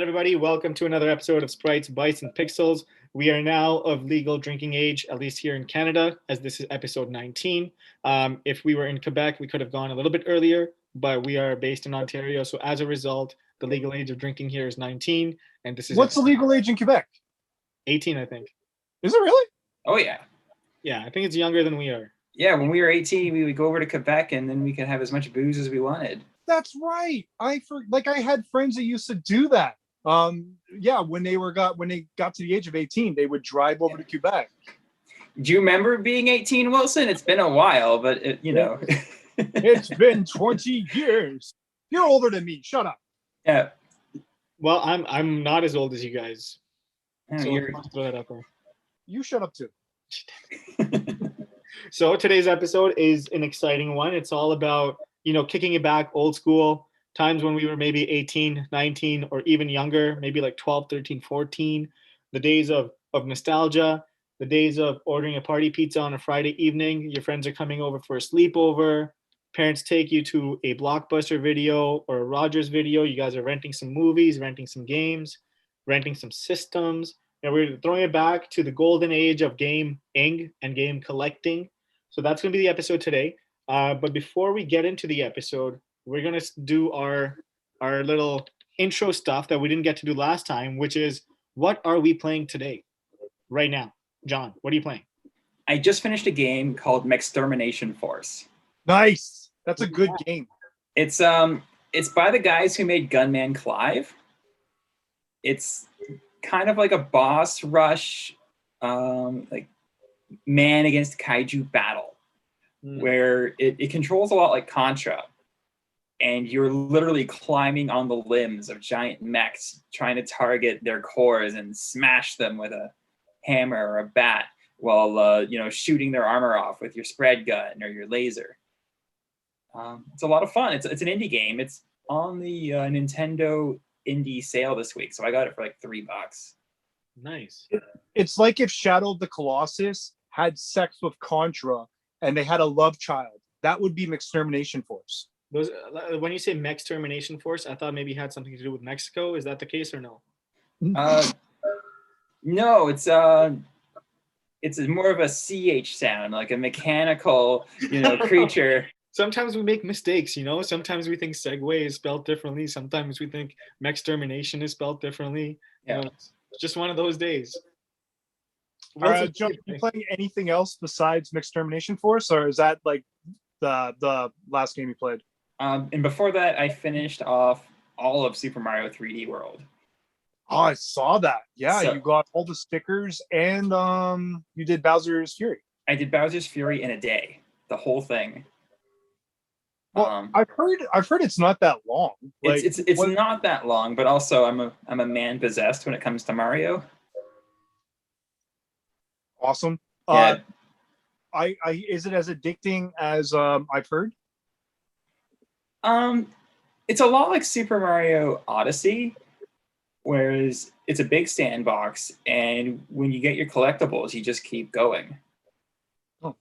everybody. Welcome to another episode of Sprites, Bytes and Pixels. We are now of legal drinking age, at least here in Canada, as this is episode 19. If we were in Quebec, we could have gone a little bit earlier, but we are based in Ontario. So as a result, the legal age of drinking here is 19. And this is What's the legal age in Quebec? 18, I think. Is it really? Oh, yeah. Yeah, I think it's younger than we are. Yeah, when we were 18, we would go over to Quebec and then we could have as much booze as we wanted. That's right. I had friends that used to do that. When they got to the age of 18, they would drive over to Quebec. Do you remember being 18, Wilson? It's been a while, but It's been 20 years. You're older than me. Shut up. Yeah. Well, I'm not as old as you guys. Oh, So you're... let's throw that out there. You shut up too. So today's episode is an exciting one. It's all about, kicking it back old school, times when we were maybe 18, 19, or even younger, maybe like 12, 13, 14, the days of nostalgia, the days of ordering a party pizza on a Friday evening. Your friends are coming over for a sleepover. Parents take you to a Blockbuster video or a Rogers video. You guys are renting some movies, renting some games, renting some systems. And we're throwing it back to the golden age of gaming and game collecting. So that's going to be the episode today. But before we get into the episode, we're going to do our little intro stuff that we didn't get to do last time, which is, what are we playing today, right now? John, what are you playing? I just finished a game called Extermination Force. Nice. That's a good game. It's by the guys who made Gunman Clive. It's kind of like a boss rush, like man against kaiju battle, where it controls a lot like Contra, and you're literally climbing on the limbs of giant mechs, trying to target their cores and smash them with a hammer or a bat, while shooting their armor off with your spread gun or your laser. It's a lot of fun. It's an indie game. It's on the Nintendo indie sale this week, so I got it for like $3. Nice. It's like if Shadow of the Colossus had sex with Contra and they had a love child. That would be Extermination Force. Those, when you say Extermination Force, I thought maybe it had something to do with Mexico. Is that the case or no? No, it's more of a CH sound, like a mechanical, creature. Sometimes we make mistakes, Sometimes we think Segway is spelled differently. Sometimes we think Extermination is spelled differently. Yeah. It's just one of those days. John, are you playing anything else besides Extermination Force, or is that like the last game you played? And before that, I finished off all of Super Mario 3D World. Oh, I saw that. Yeah, So, you got all the stickers, and you did Bowser's Fury. I did Bowser's Fury in a day, the whole thing. Well, I've heard it's not that long. Like, it's not that long, but also I'm a man possessed when it comes to Mario. Awesome. Yeah. I is it as addicting as I've heard? It's a lot like Super Mario Odyssey, whereas it's a big sandbox, and when you get your collectibles, you just keep going. Oh.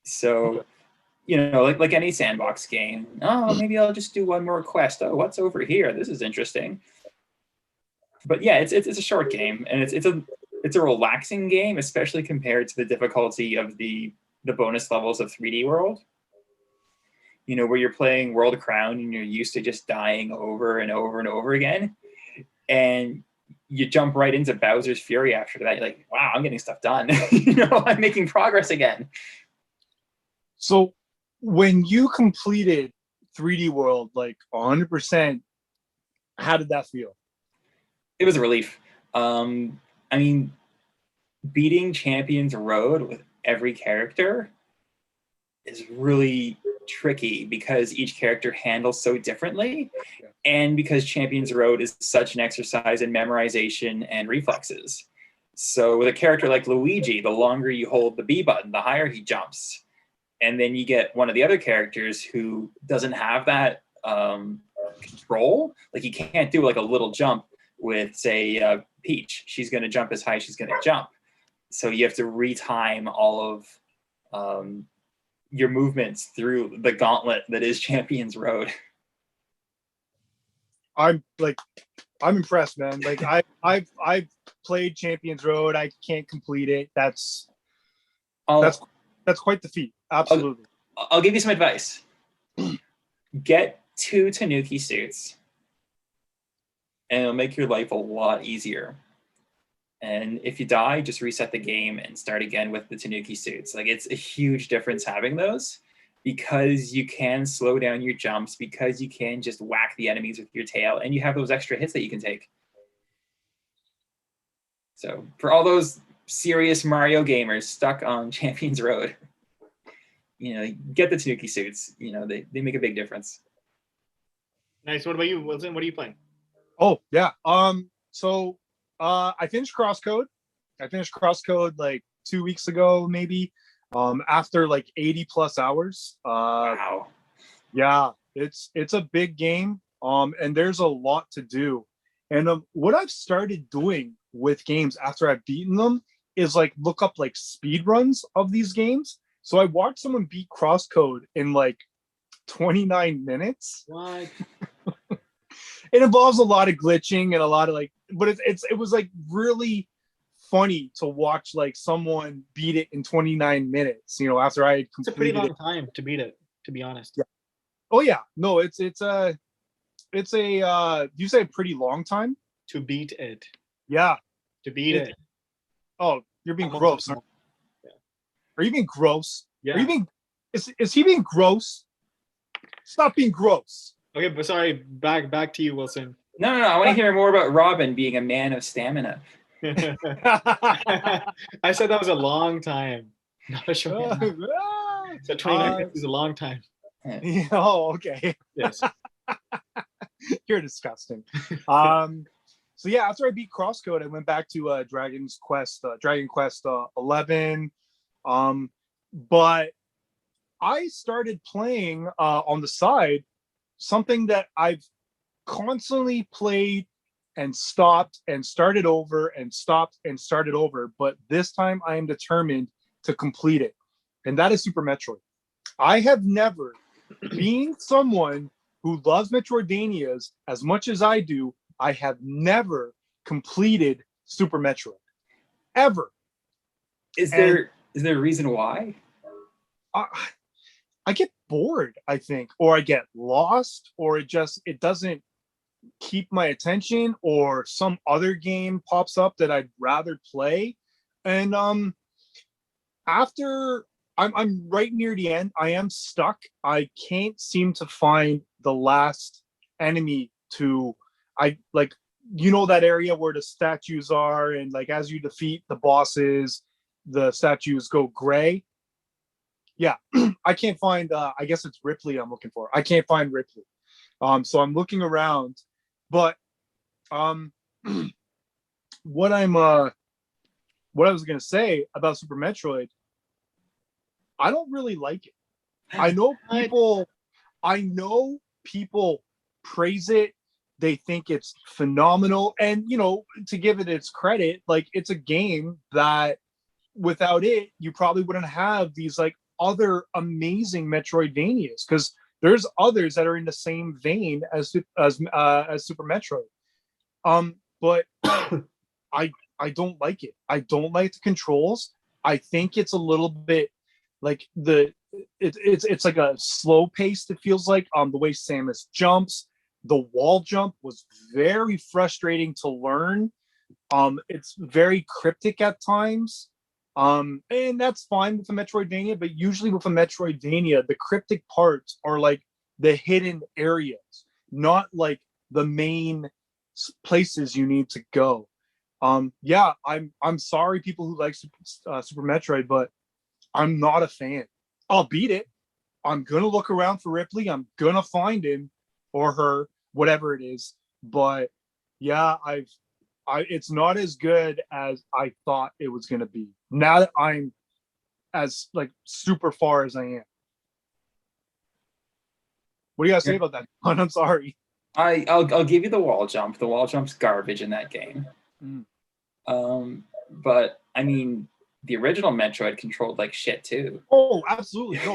So, like any sandbox game. Oh, maybe I'll just do one more quest. Oh, what's over here? This is interesting. But yeah, it's a short game, and it's a relaxing game, especially compared to the difficulty of the bonus levels of 3D World. Where you're playing World Crown and you're used to just dying over and over and over again. And you jump right into Bowser's Fury after that. You're like, wow, I'm getting stuff done. I'm making progress again. So when you completed 3D World, like 100%, how did that feel? It was a relief. Beating Champions Road with every character is really tricky because each character handles so differently, and because Champions Road is such an exercise in memorization and reflexes. So with a character like Luigi, the longer you hold the B button, the higher he jumps. And then you get one of the other characters who doesn't have that control. Like, he can't do like a little jump with, say, Peach. She's going to jump as high as she's going to jump. So you have to retime all of your movements through the gauntlet that is Champions Road. I'm impressed, man. Like I've played Champions Road. I can't complete it. That's quite the feat. Absolutely. I'll give you some advice. Get 2 Tanuki suits, and it'll make your life a lot easier. And if you die, just reset the game and start again with the Tanuki suits. Like, it's a huge difference having those, because you can slow down your jumps, because you can just whack the enemies with your tail, and you have those extra hits that you can take. So for all those serious Mario gamers stuck on Champions Road, get the Tanuki suits. They make a big difference. Nice. What about you, Wilson? What are you playing? Oh yeah. So I finished Crosscode. I finished Crosscode like 2 weeks ago, maybe. After like 80 plus hours. Wow. Yeah, it's a big game. And there's a lot to do. And what I've started doing with games after I've beaten them is like look up like speed runs of these games. So I watched someone beat Crosscode in like 29 minutes. What? It involves a lot of glitching and a lot of like, but it was like really funny to watch like someone beat it in 29 minutes, after I had completed It's a pretty long time to beat it, to be honest. Yeah. Oh yeah. No, it's a you say a pretty long time? To beat it. Yeah. To beat it. Oh, you're being gross. Yeah. Are you being gross? Yeah. Are you being is he being gross? Stop being gross. Okay, but sorry, back to you, Wilson. No. I want to hear more about Robin being a man of stamina. I said that was a long time, not a short time. So 29 minutes is a long time. Yeah, oh, okay. Yes. You're disgusting. So yeah, after I beat Crosscode, I went back to Dragon Quest 11. But I started playing on the side something that I've constantly played and stopped and started over and stopped and started over. But this time I am determined to complete it. And that is Super Metroid. I have never, being someone who loves Metroidvanias as much as I do, I have never completed Super Metroid. Ever. Is there a reason why? I get bored, I think, or I get lost, or it doesn't keep my attention, or some other game pops up that I'd rather play. And after I'm right near the end, I am stuck. I can't seem to find the last enemy that area where the statues are, and like as you defeat the bosses, the statues go gray. Yeah, I can't find I guess it's Ripley I'm looking for. I can't find Ripley. So I'm looking around, but what I was gonna say about Super Metroid, I don't really like it. I know people praise it. They think it's phenomenal. And, to give it its credit, like it's a game that without it, you probably wouldn't have these like other amazing Metroidvanias, because there's others that are in the same vein as Super Metroid. But I don't like it. I don't like the controls. I think it's a little bit like it's like a slow pace. It feels like the way Samus jumps. The wall jump was very frustrating to learn. It's very cryptic at times. And that's fine with a Metroidvania, but usually with a Metroidvania, the cryptic parts are like the hidden areas, not like the main places you need to go. Yeah, I'm sorry, people who like Super Metroid, but I'm not a fan. I'll beat it. I'm gonna look around for Ripley. I'm gonna find him or her, whatever it is. But yeah, it's not as good as I thought it was gonna be. Now that I'm as like super far as I am. What do you guys say about that? I'm sorry. I'll give you the wall jump. The wall jump's garbage in that game. But I mean, the original Metroid controlled like shit too. Oh, absolutely. No,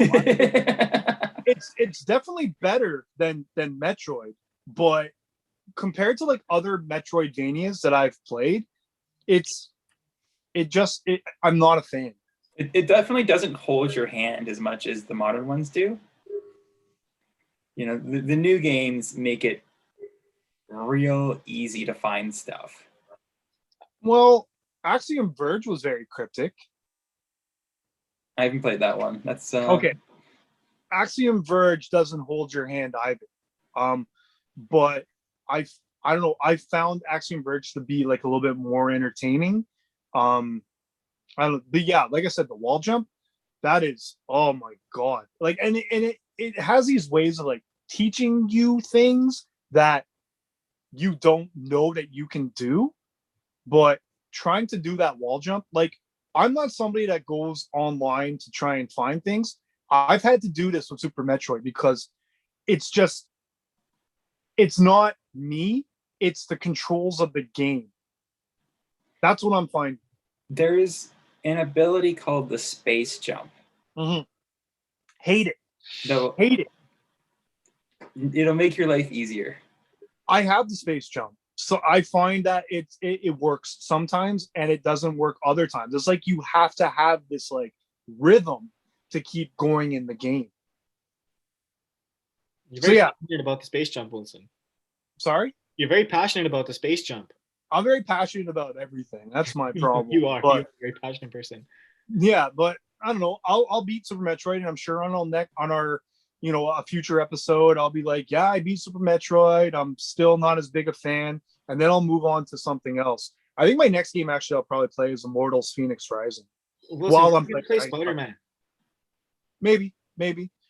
it's definitely better than Metroid, but compared to like other Metroidvanias that I've played, I'm not a fan. It definitely doesn't hold your hand as much as the modern ones do. You know, the new games make it real easy to find stuff. Well, Axiom Verge was very cryptic. I haven't played that one. That's Okay. Axiom Verge doesn't hold your hand either. But I don't know. I found Axiom Verge to be like a little bit more entertaining. I don't know, but yeah, like I said, the wall jump, that is, oh my god. Like, and it has these ways of like teaching you things that you don't know that you can do, but trying to do that wall jump, like, I'm not somebody that goes online to try and find things. I've had to do this with Super Metroid because it's not me, it's the controls of the game. That's what I'm finding. There's an ability called the space jump. Mm-hmm. Hate it. No, Hate it. it'll make your life easier. I have the space jump, so I find that it works sometimes and it doesn't work other times. It's like you have to have this like rhythm to keep going in the game. You're very passionate about the space jump, Wilson. Sorry? You're very passionate about the space jump. I'm very passionate about everything. That's my problem. You are. You're a very passionate person. Yeah, but I don't know. I'll beat Super Metroid, and I'm sure on our a future episode, I'll be like, yeah, I beat Super Metroid. I'm still not as big a fan, and then I'll move on to something else. I think my next game actually I'll probably play is Immortals Phoenix Rising. Wilson, while I'm playing Spider-Man. Maybe.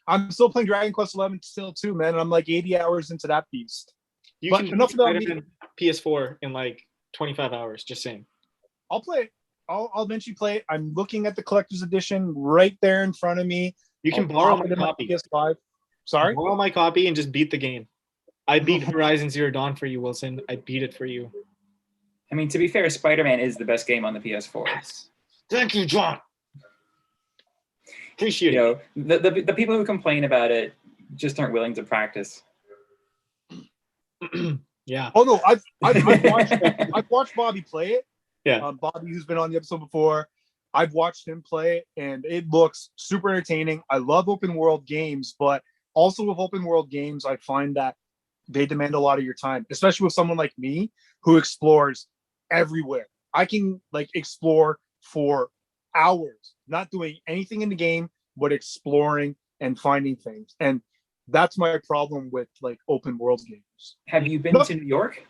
I'm still playing Dragon Quest 11 still too, man. And I'm like 80 hours into that beast. You can enough about me. PS4 in like 25 hours. Just saying. I'll play it. I'll eventually play it. I'm looking at the collector's edition right there in front of me. You can borrow my copy. PS5. Sorry? Borrow my copy and just beat the game. I beat Horizon Zero Dawn for you, Wilson. I beat it for you. I mean, to be fair, Spider-Man is the best game on the PS4. Yes. Thank you, John. Appreciate it. The people who complain about it just aren't willing to practice. Yeah. Oh no, I've watched Bobby play it. Yeah. Bobby, who's been on the episode before, I've watched him play it, and it looks super entertaining. I love open world games, but also with open world games, I find that they demand a lot of your time, especially with someone like me who explores everywhere. I can like explore for hours, not doing anything in the game, but exploring and finding things. And that's my problem with like open world games. Have you been to New York?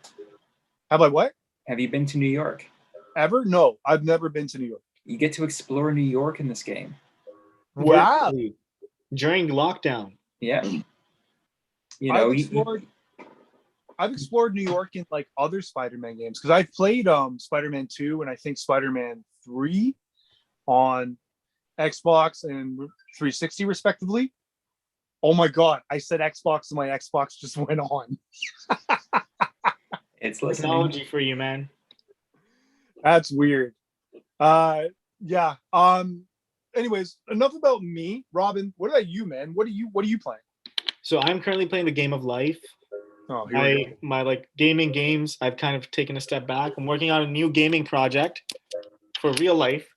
Have I what? Have you been to New York? Ever? No, I've never been to New York. You get to explore New York in this game. Wow. During lockdown. Yeah. You know, I've explored New York in like other Spider-Man games because I've played Spider-Man 2 and I think Spider-Man 3 on Xbox and 360 respectively. Oh my god, I said Xbox and my Xbox just went on. It's technology for you, man. That's weird. Yeah. Anyways, enough about me. Robin, what about you, man? What are you playing? So I'm currently playing the game of life. Oh, my like gaming games, I've kind of taken a step back. I'm working on a new gaming project for real life.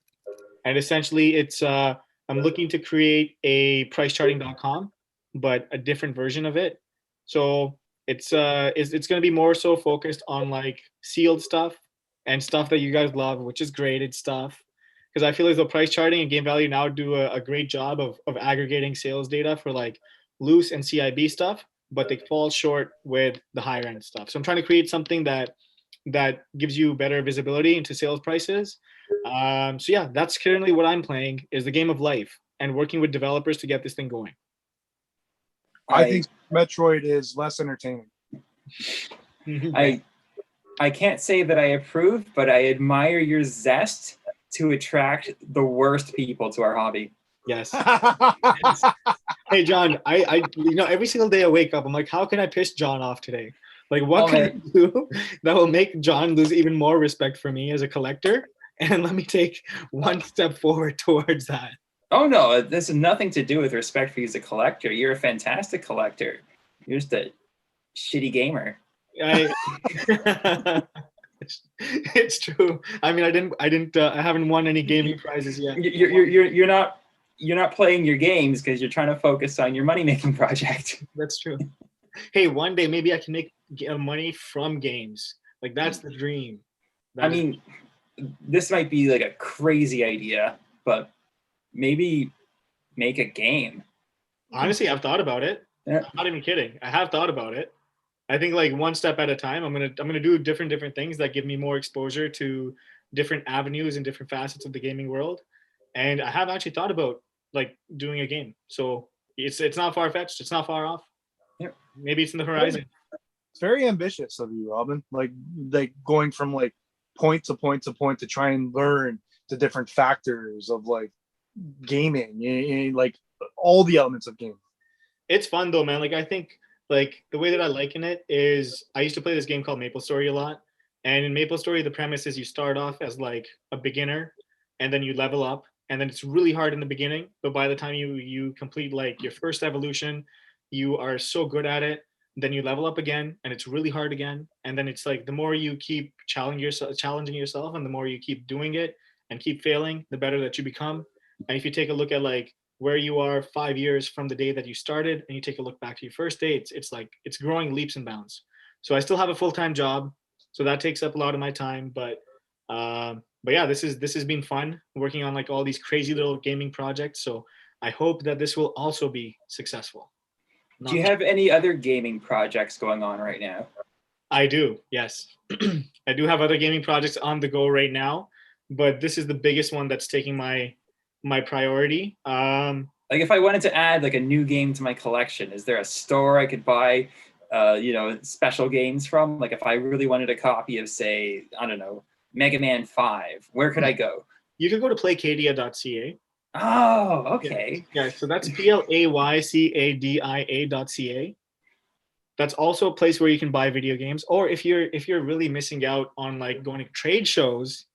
And essentially it's I'm looking to create a pricecharting.com, but a different version of it. So it's going to be more so focused on like sealed stuff and stuff that you guys love, which is graded stuff. Because I feel as though price charting and Game Value now do a great job of aggregating sales data for like loose and CIB stuff, but they fall short with the higher end stuff. So I'm trying to create something that gives you better visibility into sales prices. So yeah, that's currently what I'm playing is the game of life and working with developers to get this thing going. I think Metroid is less entertaining. I can't say that I approve, but I admire your zest to attract the worst people to our hobby. Yes. Hey, John, I every single day I wake up, I'm like, how can I piss John off today? Like, what can I do that will make John lose even more respect for me as a collector? And let me take one step forward towards that. Oh, no, this has nothing to do with respect for you as a collector. You're a fantastic collector. You're just a shitty gamer. I it's true. I mean, I haven't won any gaming prizes yet. You're not playing your games because you're trying to focus on your money making project. That's true. Hey, one day maybe I can make money from games. Like that's the dream. I mean, this might be like a crazy idea, but maybe make a game. Honestly, I've thought about it. Yeah. I'm not even kidding. I have thought about it. I think like one step at a time. I'm gonna do different things that give me more exposure to different avenues and different facets of the gaming world. And I have actually thought about like doing a game. So it's not far fetched. It's not far off. Yeah. Maybe it's in the horizon. It's very ambitious of you, Robin. Like going from like point to point to point to try and learn the different factors of like gaming, like all the elements of gaming. It's fun though, man. Like I think like the way that I liken it is I used to play this game called MapleStory a lot. And in MapleStory, the premise is you start off as like a beginner and then you level up. And then it's really hard in the beginning. But by the time you complete like your first evolution, you are so good at it. Then you level up again and it's really hard again. And then it's like the more you keep challenging yourself and the more you keep doing it and keep failing, the better that you become. And if you take a look at like where you are 5 years from the day that you started and you take a look back to your first day, it's like it's growing leaps and bounds. So I still have a full-time job, so that takes up a lot of my time, but yeah, this has been fun working on like all these crazy little gaming projects. So I hope that this will also be successful. Do you have any other gaming projects going on right now? I do, yes. I do have other gaming projects on the go right now, but this is the biggest one that's taking my priority. Like if I wanted to add like a new game to my collection, is there a store I could buy special games from? Like if I really wanted a copy of, say, I don't know, Mega Man 5, where could I go? You could go to playcadia.ca. Oh, okay. Yeah, so that's playcadia.ca. That's also a place where you can buy video games. Or if you're really missing out on like going to trade shows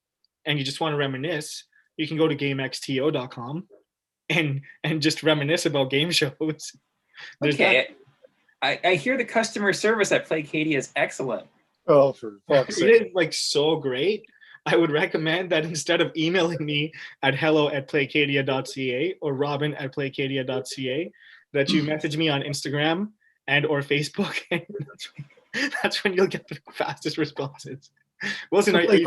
and you just want to reminisce, you can go to gamexto.com and just reminisce about game shows. Okay. I hear the customer service at Playcadia is excellent. Oh, for fuck's sake. It is like so great. I would recommend that instead of emailing me at hello@playcadia.ca or robin@playcadia.ca, that you message me on Instagram and or Facebook. And that's when you'll get the fastest responses. Wilson, are you...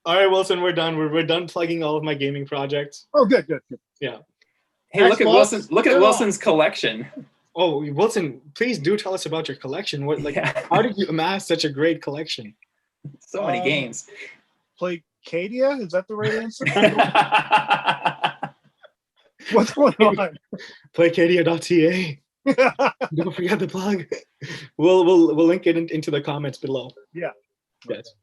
All right, Wilson, we're done. We're done plugging all of my gaming projects. Oh, good. Yeah. Hey, look at Wilson's collection. Oh, Wilson, please do tell us about your collection. How did you amass such a great collection? So many games. Playcadia? Is that the right answer? What's going on? Playcadia.ca. Don't forget the plug. We'll link it into the comments below. Yeah. Yes.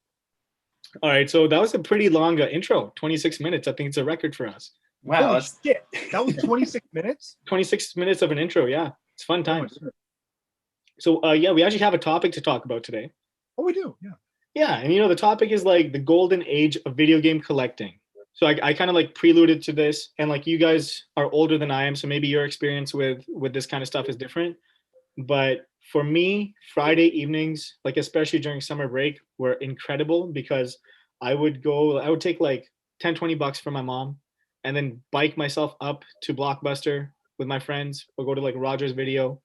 All right, so that was a pretty long intro, 26 minutes. I think it's a record for us. Wow, Holy shit. That was 26 minutes? 26 minutes of an intro, yeah. It's fun times. So, yeah, we actually have a topic to talk about today. Oh, we do, yeah. Yeah, and the topic is like the golden age of video game collecting. So I kind of like preluded to this, and like you guys are older than I am, so maybe your experience with this kind of stuff is different. But for me, Friday evenings, like especially during summer break, were incredible because I would take like 10, $20 from my mom and then bike myself up to Blockbuster with my friends or go to like Rogers Video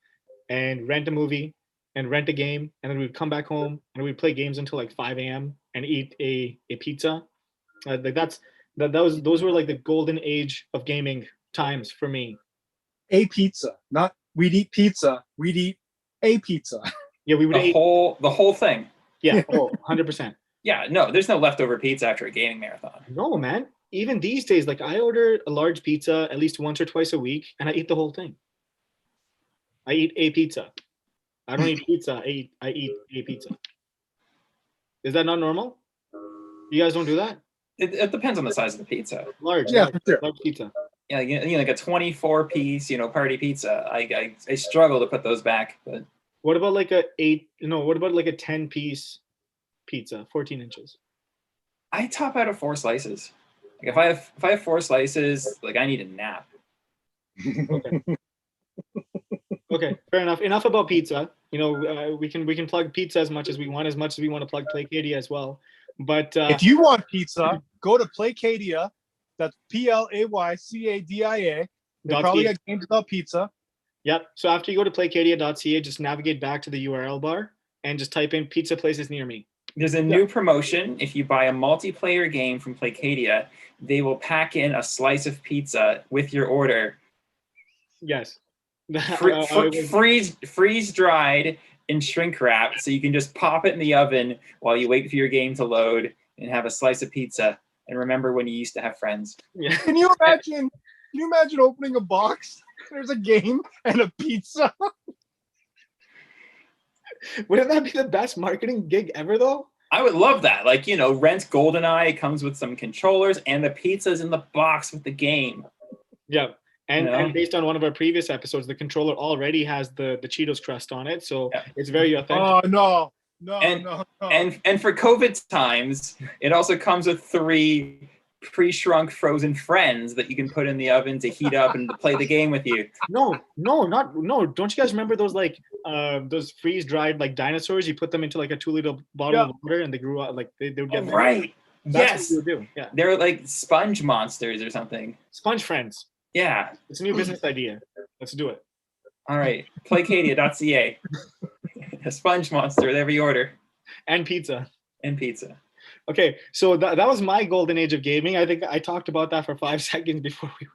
and rent a movie and rent a game. And then we'd come back home and we'd play games until like 5 a.m. and eat a pizza. Those were like the golden age of gaming times for me. A pizza, not we'd eat pizza, we'd eat a pizza. Yeah, we would eat the whole thing. Yeah, 100%. Yeah, no, there's no leftover pizza after a gaming marathon. No, man. Even these days, like I order a large pizza at least once or twice a week, and I eat the whole thing. I eat a pizza. I don't eat pizza. I eat a pizza. Is that not normal? You guys don't do that? It depends on the size of the pizza. Large, yeah, large pizza. Yeah, like a 24-piece, party pizza. I struggle to put those back. But what about like a 10-piece pizza, 14 inches? I top out at 4 slices. Like if I have 4 slices, like I need a nap. Okay. Okay, fair enough. Enough about pizza. We can plug pizza as much as we want to plug Playcadia as well. But If you want pizza, go to Playcadia. That's Playcadia. They probably got games about pizza. Yep. So after you go to playcadia.ca, just navigate back to the URL bar and just type in pizza places near me. There's a new promotion. If you buy a multiplayer game from Playcadia, they will pack in a slice of pizza with your order. Yes. Freeze dried in shrink wrap, so you can just pop it in the oven while you wait for your game to load and have a slice of pizza. And remember when you used to have friends. Yeah. Can you imagine opening a box? There's a game and a pizza. Wouldn't that be the best marketing gig ever, though? I would love that. Like, rent GoldenEye. It comes with some controllers, and the pizza's in the box with the game. Yeah. And based on one of our previous episodes, the controller already has the Cheetos crust on it, so it's very authentic. Oh no. And for COVID times, it also comes with 3 pre-shrunk frozen friends that you can put in the oven to heat up and to play the game with you. No. Don't you guys remember those freeze-dried like dinosaurs? You put them into like a 2-liter bottle of water and they grew up like they would get right. That's what you would do. Yeah. They're like sponge monsters or something. Sponge friends. Yeah. It's a new business idea. Let's do it. All right. Playcadia.ca. A sponge monster with every order. And pizza. Okay, so that was my golden age of gaming. I think I talked about that for 5 seconds before we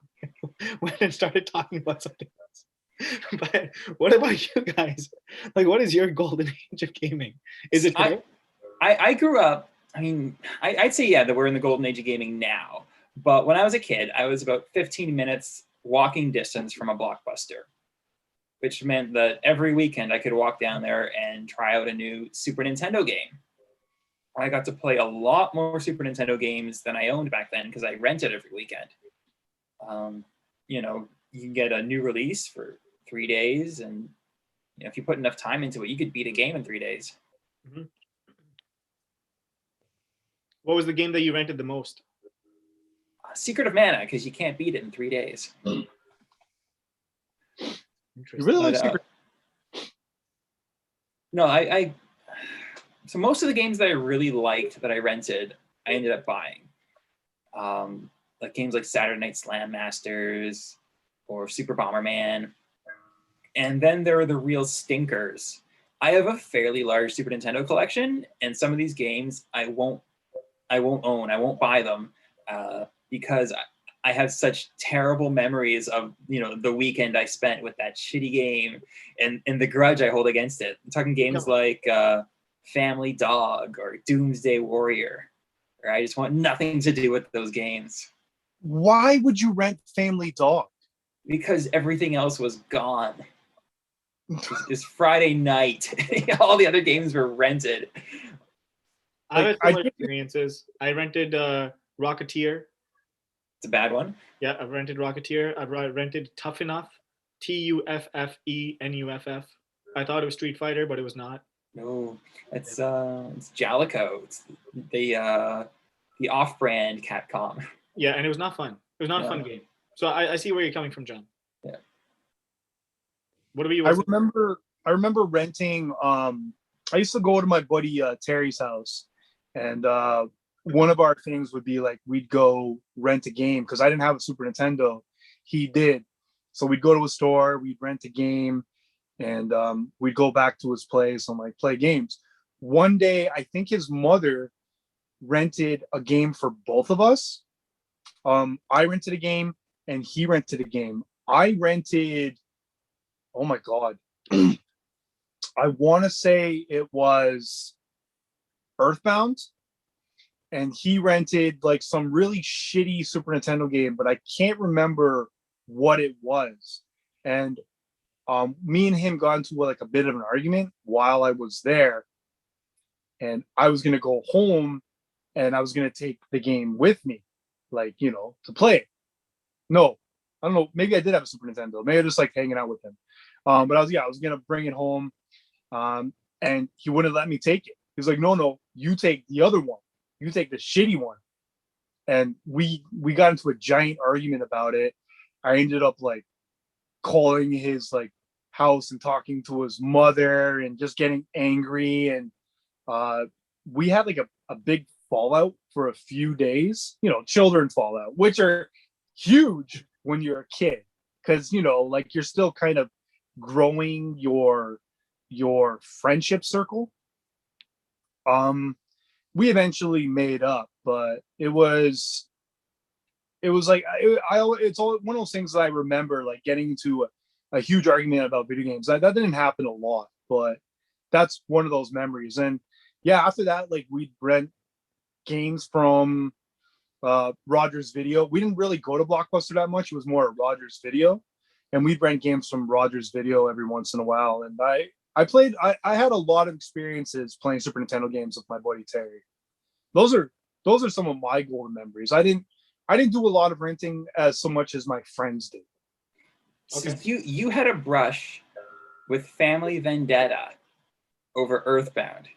went and started talking about something else. But what about you guys? Like, what is your golden age of gaming? Is it today? I grew up, I'd say, that we're in the golden age of gaming now. But when I was a kid, I was about 15 minutes walking distance from a Blockbuster, which meant that every weekend I could walk down there and try out a new Super Nintendo game. I got to play a lot more Super Nintendo games than I owned back then because I rented every weekend. You can get a new release for 3 days, and if you put enough time into it, you could beat a game in 3 days. Mm-hmm. What was the game that you rented the most? Secret of Mana, because you can't beat it in 3 days. You really like Secret? No, so most of the games that I really liked that I rented, I ended up buying. Like games like Saturday Night Slam Masters or Super Bomberman. And then there are the real stinkers. I have a fairly large Super Nintendo collection, and some of these games I won't own. I won't buy them because I have such terrible memories of the weekend I spent with that shitty game and the grudge I hold against it. I'm talking games like Family Dog or Doomsday Warrior. Or I just want nothing to do with those games. Why would you rent Family Dog? Because everything else was gone. It's Friday night. All the other games were rented. I have similar experiences. I rented Rocketeer. It's a bad one. Yeah, I've rented Rocketeer. I've rented Tough Enough. TUFFENUFF. I thought it was Street Fighter, but it was not. No, it's Jalico. It's the off-brand Capcom. Yeah, and it was not fun. It was not a fun game. So I see where you're coming from, John. Yeah. What about you? I remember renting. I used to go to my buddy Terry's house, and one of our things would be like we'd go rent a game because I didn't have a Super Nintendo. He did, so we'd go to a store, we'd rent a game, and we'd go back to his place and like play games. One day, I think his mother rented a game for both of us. I rented a game and he rented a game. I rented, oh my God. I want to say it was Earthbound, and he rented like some really shitty Super Nintendo game, but I can't remember what it was. And me and him got into like a bit of an argument while I was there, and I was going to go home and I was going to take the game with me, like, to play it. No, I don't know. Maybe I did have a Super Nintendo. Maybe I was just like hanging out with him. But I was going to bring it home. And he wouldn't let me take it. He was like, no, you take the other one. You take the shitty one. And we got into a giant argument about it. I ended up like calling his like house and talking to his mother and just getting angry. And we had like a big fallout for a few days, children fallout, which are huge when you're a kid, because like you're still kind of growing your friendship circle. We eventually made up, but it was like it's all one of those things that I remember, like getting into a huge argument about video games. That didn't happen a lot, but that's one of those memories. And yeah, after that, like we'd rent games from Rogers Video. We didn't really go to Blockbuster that much. It was more Rogers Video, and we'd rent games from Rogers Video every once in a while. And I had a lot of experiences playing Super Nintendo games with my buddy Terry. Those are some of my golden memories. I didn't do a lot of renting as so much as my friends did. Okay. So you had a brush with Family Vendetta over Earthbound.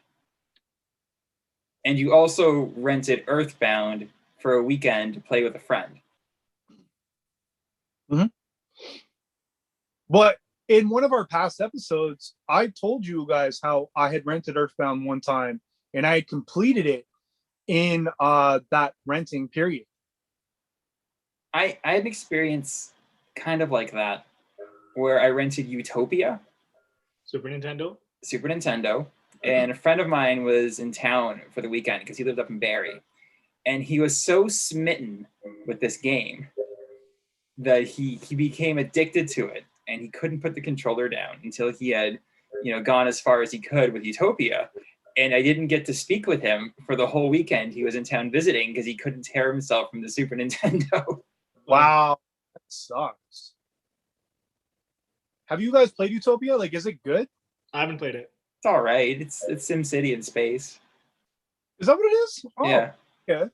And you also rented Earthbound for a weekend to play with a friend. Mm-hmm. But in one of our past episodes, I told you guys how I had rented Earthbound one time and I had completed it in that renting period. I had an experience kind of like that where I rented Utopia. Super Nintendo? Super Nintendo. And a friend of mine was in town for the weekend because he lived up in Barrie. And he was so smitten with this game that he became addicted to it. And he couldn't put the controller down until he had, gone as far as he could with Utopia. And I didn't get to speak with him for the whole weekend. He was in town visiting because he couldn't tear himself from the Super Nintendo. Wow, that sucks. Have you guys played Utopia? Like, is it good? I haven't played it. It's all right. It's SimCity in space. Is that what it is? Oh, yeah. Yeah.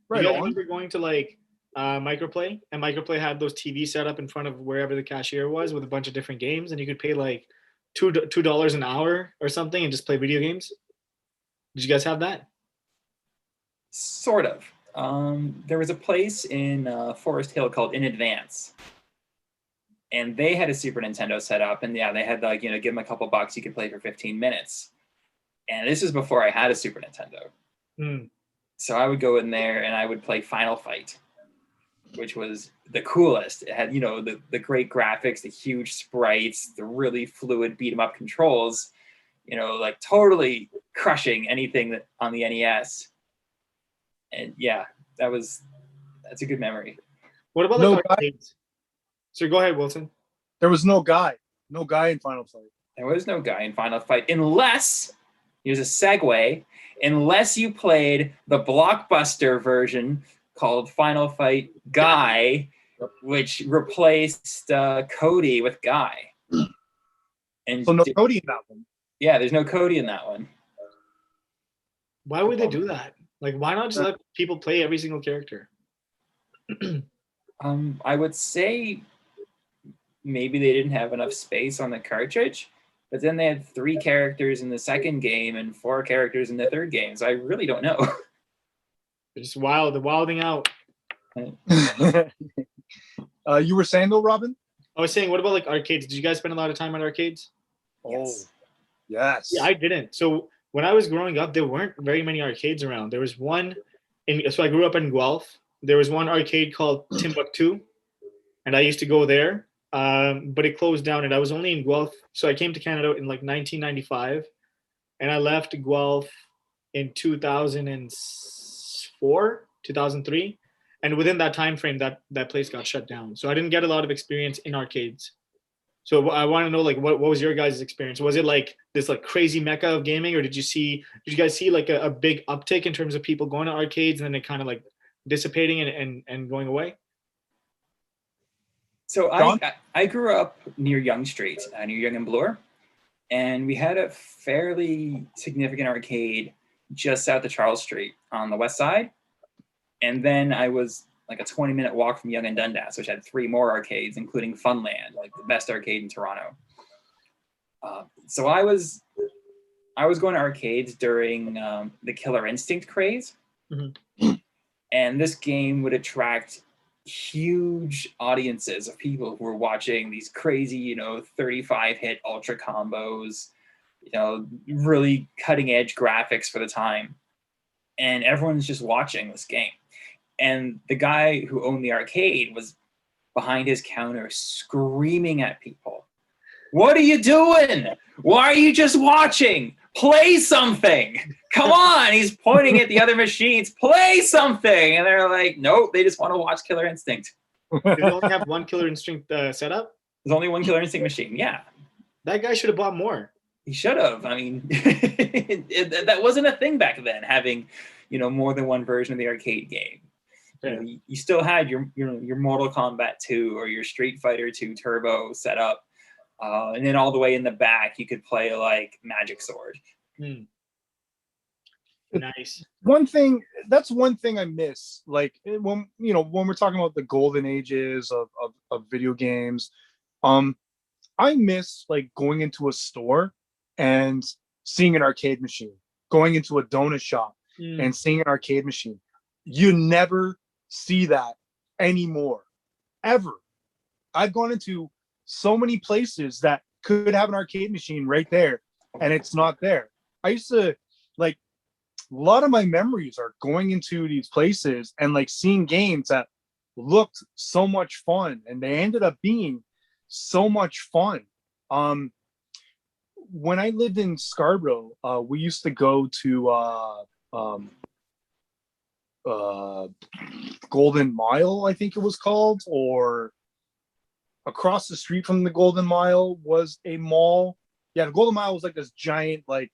Right. You guys remember going to like Microplay, and Microplay had those TV set up in front of wherever the cashier was with a bunch of different games, and you could pay like $2 an hour or something and just play video games. Did you guys have that? Sort of. There was a place in Forest Hill called In Advance, and they had a Super Nintendo set up, and yeah, they had like, give them a couple bucks, you could play for 15 minutes. And this was before I had a Super Nintendo. Mm. So I would go in there and I would play Final Fight, which was the coolest. It had, the great graphics, the huge sprites, the really fluid beat 'em up controls, like totally crushing anything that on the NES. And yeah, that's a good memory. What about like arcades? So go ahead, Wilson. There was no guy in Final Fight. There was no guy in Final Fight unless, here's a segue, unless you played the Blockbuster version called Final Fight Guy, which replaced Cody with Guy. And so no Cody in that one. Yeah, there's no Cody in that one. Why would they do that? Like, why not just let people play every single character? I would say maybe they didn't have enough space on the cartridge, but then they had 3 characters in the second game and 4 characters in the third game. So I really don't know. They're just wild. They're wilding out. You were saying though, Robin? I was saying, what about like arcades? Did you guys spend a lot of time at arcades? Yes. Oh, yes. Yeah, I didn't. So when I was growing up, there weren't very many arcades around. There was one so I grew up in Guelph. There was one arcade called Timbuktu, and I used to go there. But it closed down, and I was only in Guelph. So I came to Canada in like 1995, and I left Guelph in 2004, 2003. And within that time frame, that place got shut down. So I didn't get a lot of experience in arcades. So I want to know, like, what was your guys' experience? Was it like this like crazy mecca of gaming, or did you guys see like a big uptick in terms of people going to arcades and then it kind of like dissipating and going away? So I grew up near Yonge Street, near Yonge and Bloor, and we had a fairly significant arcade just south of Charles Street on the west side. And then I was like a 20-minute walk from Yonge and Dundas, which had 3 more arcades, including Funland, like the best arcade in Toronto. So I was going to arcades during the Killer Instinct craze. Mm-hmm. And this game would attract huge audiences of people who were watching these crazy, 35 hit ultra combos, really cutting edge graphics for the time. And everyone's just watching this game. And the guy who owned the arcade was behind his counter screaming at people, "What are you doing? Why are you just watching? Play something. Come on." He's pointing at the other machines. Play something. And they're like, nope, they just want to watch Killer Instinct. They only have one Killer Instinct setup? There's only one Killer Instinct machine. Yeah. That guy should have bought more. He should have. I mean, that wasn't a thing back then, having, more than one version of the arcade game. Yeah. You still had your Mortal Kombat 2 or your Street Fighter 2 Turbo set up. And then all the way in the back, you could play like Magic Sword. Nice. That's one thing I miss. Like when we're talking about the golden ages of video games, I miss like going into a store and seeing an arcade machine, going into a donut shop and seeing an arcade machine. You never see that anymore, ever. I've gone into so many places that could have an arcade machine right there, and it's not there. I used to, like, a lot of my memories are going into these places and like seeing games that looked so much fun, and they ended up being so much fun. When I lived in Scarborough, we used to go to Golden Mile, I think it was called, or across the street from the Golden Mile was a mall. Yeah, the Golden Mile was like this giant like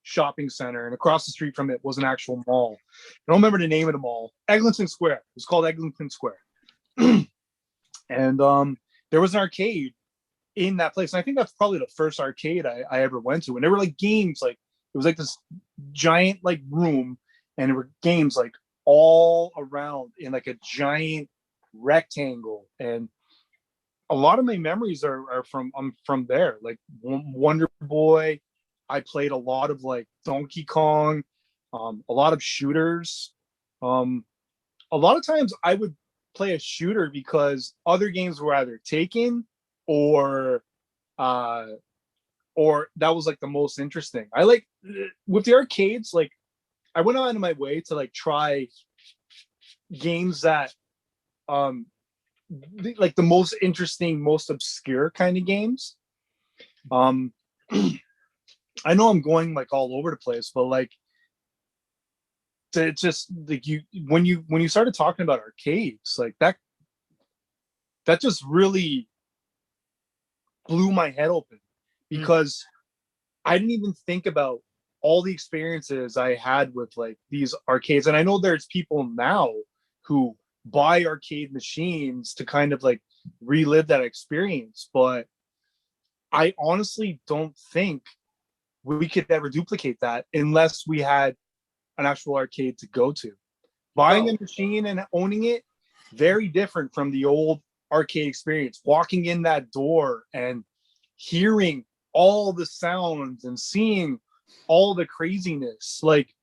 shopping center, and across the street from it was an actual mall. I don't remember the name of the mall. Eglinton Square. It was called Eglinton Square. And there was an arcade in that place. And I think that's probably the first arcade I ever went to. And there were like games, like it was like this giant like room, and there were games like all around in like a giant rectangle. And a lot of my memories are from there, like Wonder Boy. I played a lot of like Donkey Kong, a lot of shooters. A lot of times I would play a shooter because other games were either taken or that was like the most interesting. I like with the arcades, like I went out of my way to like try games that like the most interesting, most obscure kind of games. I know I'm going like all over the place, but like it's just like when you started talking about arcades, like that just really blew my head open, because I didn't even think about all the experiences I had with like these arcades. And I know there's people now who buy arcade machines to kind of like relive that experience, but I honestly don't think we could ever duplicate that unless we had an actual arcade to go to. Buying a machine and owning it, very different from the old arcade experience. Walking in that door and hearing all the sounds and seeing all the craziness, like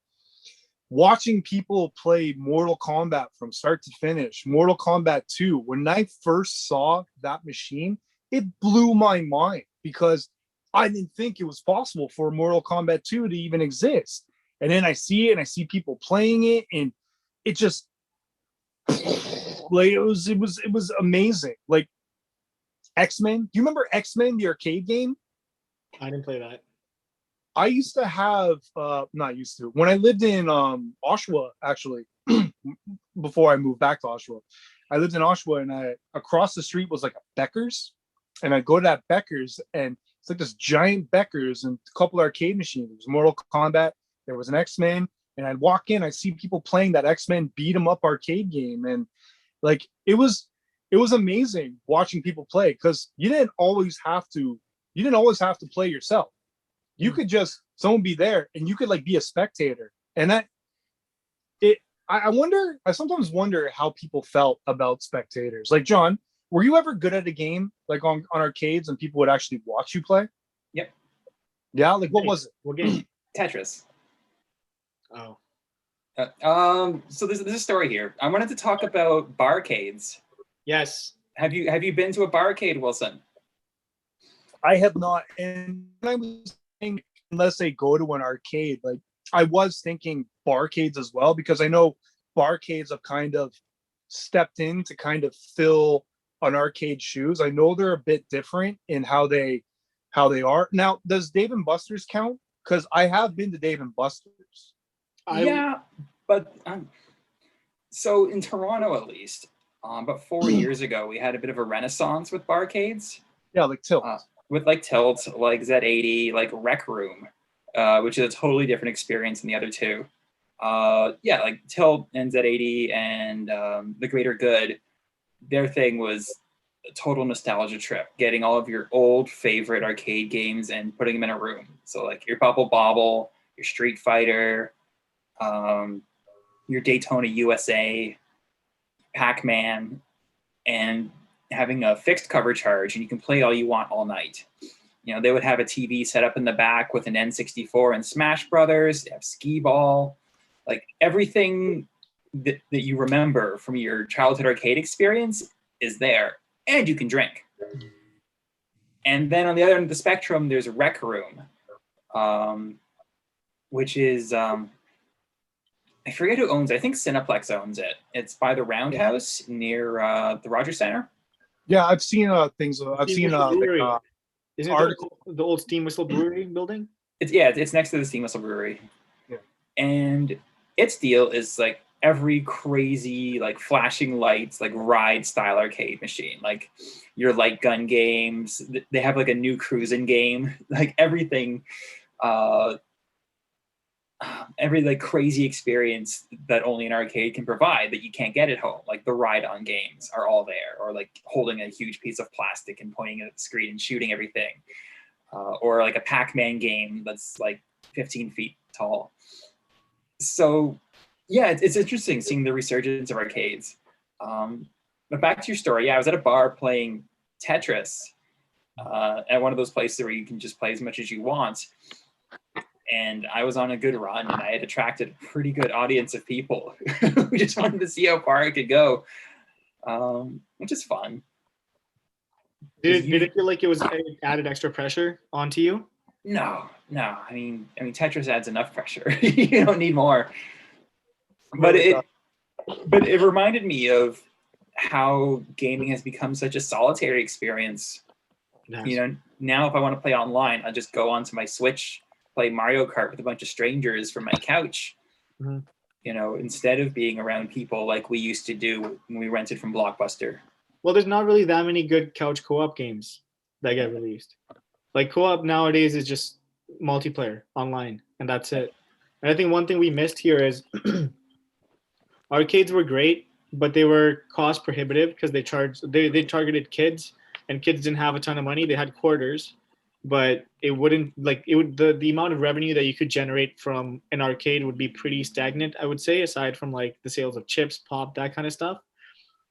watching people play Mortal Kombat from start to finish, Mortal Kombat 2. When I first saw that machine, it blew my mind, because I didn't think it was possible for Mortal Kombat 2 to even exist. And then I see it and I see people playing it, and it just like it was amazing. Like X-Men. Do you remember X-Men, the arcade game? I didn't play that. I used to have not used to. When I lived in Oshawa, actually, before I moved back to Oshawa, I lived in Oshawa, and across the street was like a Becker's. And I'd go to that Becker's, and it's like this giant Becker's and a couple of arcade machines. There was Mortal Kombat, there was an X-Men, and I'd walk in, I'd see people playing that X-Men beat 'em up arcade game. And like it was amazing watching people play, because you didn't always have to play yourself. You could just, someone be there and you could like be a spectator. And I sometimes wonder how people felt about spectators. Like, John, were you ever good at a game like on arcades and people would actually watch you play? Yep. Yeah, like what was it? What game? Tetris. Oh. So there's a story here. I wanted to talk about barcades Yes. Have you been to a barcade, Wilson? I have not. And when I was saying, unless they go to an arcade, like I was thinking barcades as well, because I know barcades have kind of stepped in to kind of fill an arcade shoes. I know they're a bit different in how they are. Now, does Dave and Buster's count? Because I have been to Dave and Buster's. Yeah, but so in Toronto at least, about 4 years ago, we had a bit of a renaissance with barcades. Yeah, like Tilt. With like Tilt, like Z80, like Rec Room, which is a totally different experience than the other two. Yeah, like Tilt and Z80 and The Greater Good, their thing was a total nostalgia trip, getting all of your old favorite arcade games and putting them in a room. So like your Bubble Bobble, your Street Fighter, your Daytona USA, Pac-Man, and having a fixed cover charge, and you can play all you want all night. You know, they would have a TV set up in the back with an N64 and Smash Brothers. They have Skee Ball, like everything that you remember from your childhood arcade experience is there, and you can drink. And then on the other end of the spectrum, there's Rec Room, which is I forget who owns it. I think Cineplex owns it. It's by the Roundhouse near the Rogers Center. Yeah, I've seen things. I've seen Isn't article. the old Steam Whistle Brewery building? It's next to the Steam Whistle Brewery. Yeah. And its deal is like every crazy like flashing lights like ride style arcade machine, like your light gun games. They have like a new cruising game, like everything. Every like crazy experience that only an arcade can provide that you can't get at home, like the ride-on games are all there, or like holding a huge piece of plastic and pointing at the screen and shooting everything, or like a Pac-Man game that's like 15 feet tall. So yeah, it's interesting seeing the resurgence of arcades. But back to your story, yeah, I was at a bar playing Tetris at one of those places where you can just play as much as you want. And I was on a good run, and I had attracted a pretty good audience of people who just wanted to see how far I could go, which is fun. Did it feel like it added extra pressure onto you? No. I mean, Tetris adds enough pressure. You don't need more. But it reminded me of how gaming has become such a solitary experience. Nice. You know, now if I want to play online, I just go onto my Switch, play Mario Kart with a bunch of strangers from my couch, you know, instead of being around people like we used to do when we rented from Blockbuster. Well, there's not really that many good couch co-op games that get released. Like co-op nowadays is just multiplayer online, and that's it. And I think one thing we missed here is arcades were great, but they were cost prohibitive because they targeted kids, and kids didn't have a ton of money. They had quarters. But the amount of revenue that you could generate from an arcade would be pretty stagnant, I would say, aside from like the sales of chips, pop, that kind of stuff.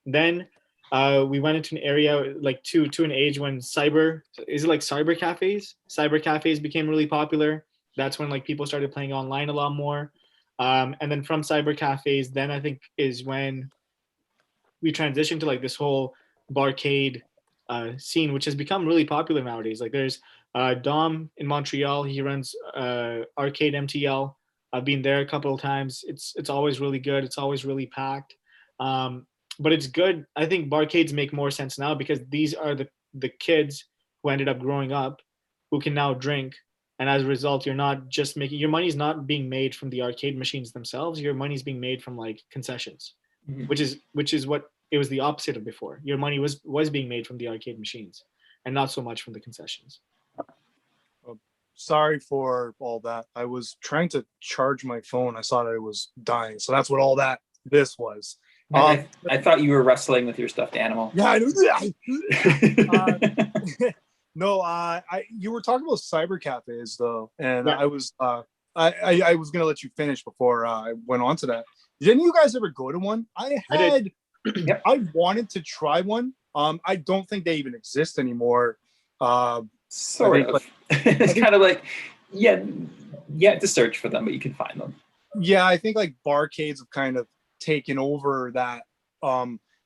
Then we went into an area like to an age when cyber cafes became really popular. That's when like people started playing online a lot more. And then from cyber cafes, then I think is when we transitioned to like this whole barcade scene, which has become really popular nowadays. Like there's Dom in Montreal, he runs Arcade MTL. I've been there a couple of times. It's always really good. It's always really packed. But it's good. I think barcades make more sense now because these are the kids who ended up growing up who can now drink. And as a result, you're not just making, your money's not being made from the arcade machines themselves. Your money's being made from like concessions, which is what it was the opposite of before. Your money was being made from the arcade machines and not so much from the concessions. Sorry for all that. I was trying to charge my phone. I saw that it was dying. So that's what all this was. I thought you were wrestling with your stuffed animal. Yeah, no, you were talking about cyber cafes though, and yeah. I was gonna let you finish before I went on to that. Did any of you guys ever go to one? I wanted to try one. I don't think they even exist anymore. Sort of. It's kind of like, you have to search for them, but you can find them. Yeah, I think like barcades have kind of taken over that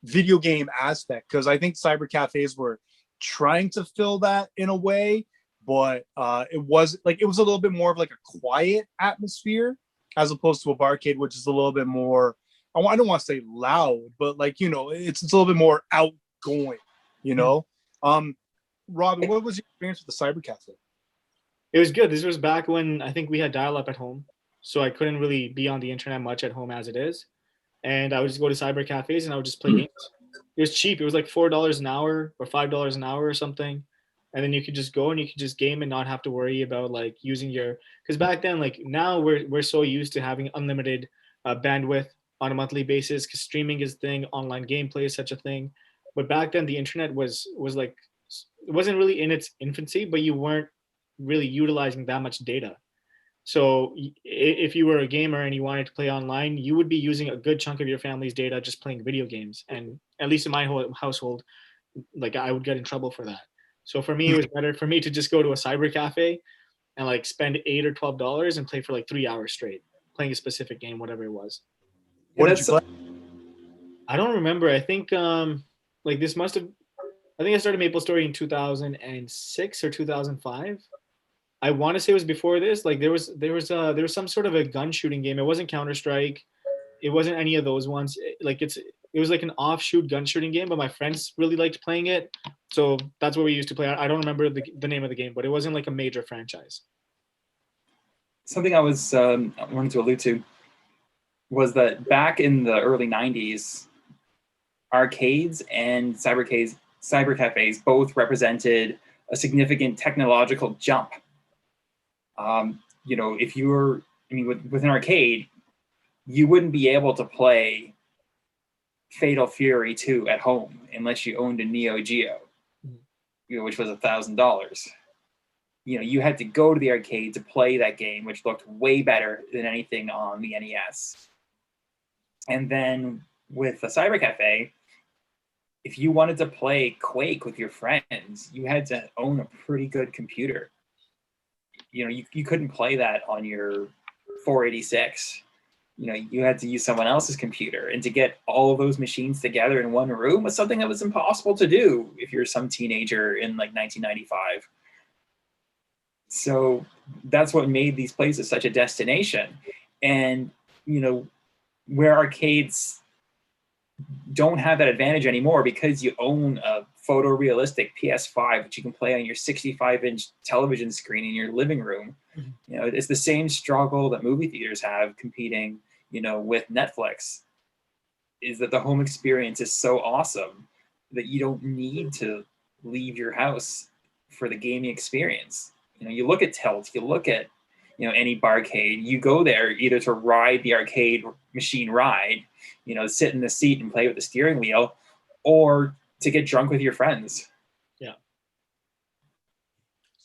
video game aspect, because I think cyber cafes were trying to fill that in a way, but it was a little bit more of like a quiet atmosphere as opposed to a barcade, which is a little bit more, I don't want to say loud, but like, you know, it's a little bit more outgoing, you know. Robin, what was your experience with the cyber cafe? It was good. This was back when I think we had dial-up at home, so I couldn't really be on the internet much at home as it is. And I would just go to cyber cafes and I would just play games. It was cheap. It was like $4 an hour or $5 an hour or something. And then you could just go and you could just game and not have to worry about like using your, because back then, like now we're so used to having unlimited bandwidth on a monthly basis because streaming is a thing, online gameplay is such a thing. But back then the internet was like, it wasn't really in its infancy, but you weren't really utilizing that much data. So if you were a gamer and you wanted to play online, you would be using a good chunk of your family's data just playing video games. And at least in my whole household, like I would get in trouble for that. So for me, it was better for me to just go to a cyber cafe and like spend $8 or $12 and play for like 3 hours straight, playing a specific game, whatever it was. What did you play? I don't remember. I think like this must have, I think I started MapleStory in 2006 or 2005. I want to say it was before this. Like there was some sort of a gun shooting game. It wasn't Counter-Strike. It wasn't any of those ones. It was like an offshoot gun shooting game, but my friends really liked playing it. So that's what we used to play. I don't remember the name of the game, but it wasn't like a major franchise. Something I wanted to allude to was that back in the early 90s, arcades and cyber cafes both represented a significant technological jump. You know, if you were, I mean, with an arcade, you wouldn't be able to play Fatal Fury 2 at home unless you owned a Neo Geo, you know, which was $1,000. You know, you had to go to the arcade to play that game, which looked way better than anything on the NES. And then with the cyber cafe, if you wanted to play Quake with your friends, you had to own a pretty good computer. You know, you couldn't play that on your 486. You know, you had to use someone else's computer. And to get all of those machines together in one room was something that was impossible to do if you're some teenager in like 1995. So that's what made these places such a destination. And, you know, where arcades don't have that advantage anymore because you own a photorealistic PS5 that you can play on your 65-inch television screen in your living room. You know, it's the same struggle that movie theaters have competing, you know, with Netflix, is that the home experience is so awesome that you don't need to leave your house for the gaming experience. You know, you look at Tilt, you look at, you know, any barcade, you go there either to ride the arcade machine ride, you know, sit in the seat and play with the steering wheel, or to get drunk with your friends. Yeah.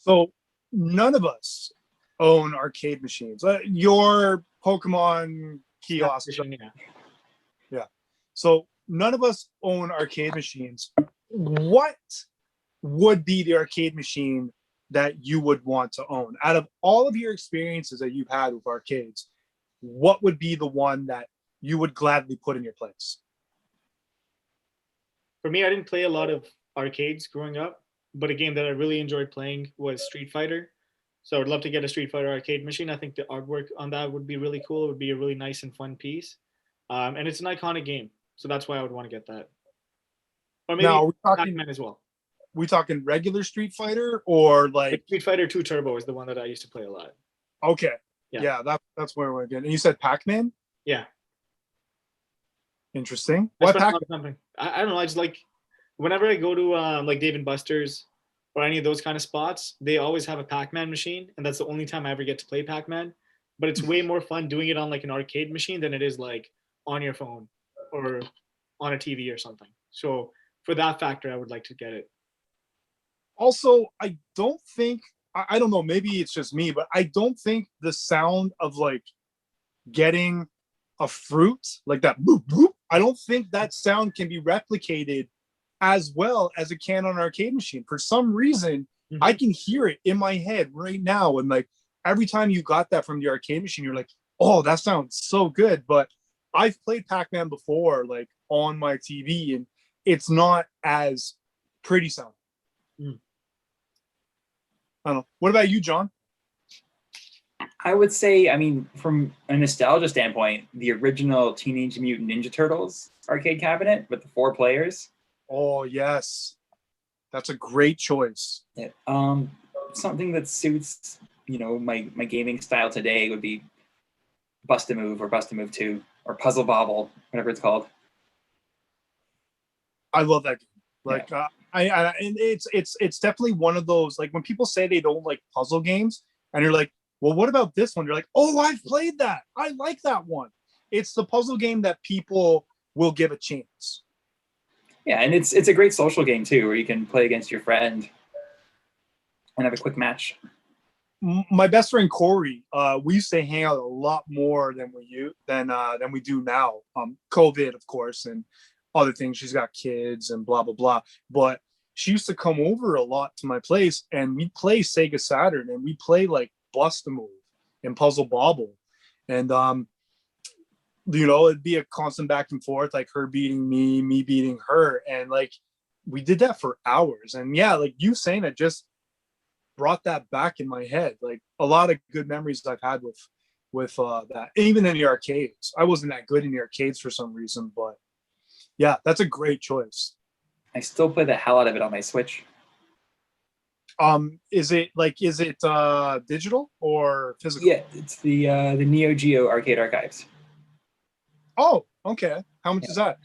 So none of us own arcade machines. Your Pokemon kiosk. Yeah. So none of us own arcade machines. What would be the arcade machine that you would want to own? Out of all of your experiences that you've had with arcades, what would be the one that you would gladly put in your place? For me, I didn't play a lot of arcades growing up, but a game that I really enjoyed playing was Street Fighter. So I would love to get a Street Fighter arcade machine. I think the artwork on that would be really cool. It would be a really nice and fun piece. And it's an iconic game. So that's why I would want to get that. Or maybe now, Pac-Man as well. We talking regular Street Fighter or like Street Fighter 2 Turbo is the one that I used to play a lot. Okay. Yeah, that's where we're getting. And you said Pac-Man? Yeah. Interesting. Why Pac-Man? I don't know. I just like whenever I go to like Dave and Buster's or any of those kind of spots, they always have a Pac-Man machine, and that's the only time I ever get to play Pac-Man. But it's way more fun doing it on like an arcade machine than it is like on your phone or on a TV or something. So for that factor, I would like to get it. Also, I don't think, I don't know, maybe it's just me, but I don't think the sound of like getting a fruit, like that boop, boop, I don't think that sound can be replicated as well as it can on an arcade machine. For some reason, I can hear it in my head right now. And like every time you got that from the arcade machine, you're like, oh, that sounds so good. But I've played Pac-Man before, like on my TV, and it's not as pretty sound. I don't know. What about you, John? I would say, I mean, from a nostalgia standpoint, the original Teenage Mutant Ninja Turtles arcade cabinet with the 4 players. Oh yes, that's a great choice. Yeah. Something that suits, my gaming style today would be Bust a Move or Bust a Move 2 or Puzzle Bobble, whatever it's called. I love that game. Like, and it's definitely one of those, like when people say they don't like puzzle games, and you're like, well, what about this one? You're like, oh, I've played that. I like that one. It's the puzzle game that people will give a chance. Yeah, and it's a great social game too, where you can play against your friend and have a quick match. My best friend Corey, we used to hang out a lot more than we do now. COVID, of course, and other things. She's got kids and blah blah blah. But she used to come over a lot to my place, and we'd play Sega Saturn, and we play like Bust a Move and Puzzle Bobble, and it'd be a constant back and forth, like her beating me beating her, and like we did that for hours. And yeah, like you saying it just brought that back in my head. Like a lot of good memories I've had with that. Even in the arcades, I wasn't that good in the arcades for some reason, but yeah, that's a great choice. I still play the hell out of it on my Switch. Is it digital or physical? Yeah, it's the Neo Geo Arcade Archives. Oh, okay. How much is that?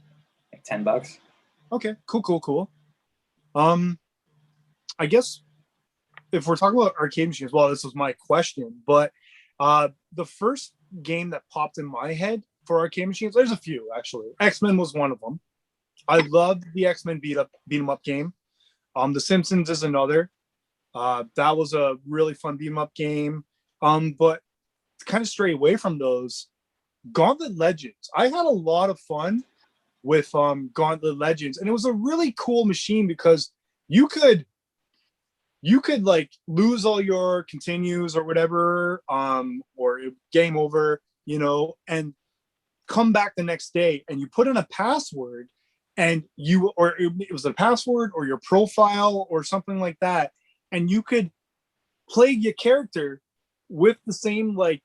Like $10. Okay, cool. I guess if we're talking about arcade machines, well, this was my question, but the first game that popped in my head for arcade machines, there's a few actually. X-Men was one of them. I loved the X-Men beat 'em up game. The Simpsons is another. That was a really fun beat 'em up game. But to kind of stray away from those, Gauntlet Legends. I had a lot of fun with Gauntlet Legends, and it was a really cool machine because you could like lose all your continues or whatever, or game over, and come back the next day, and you put in a password, and it was a password or your profile or something like that, and you could play your character with the same like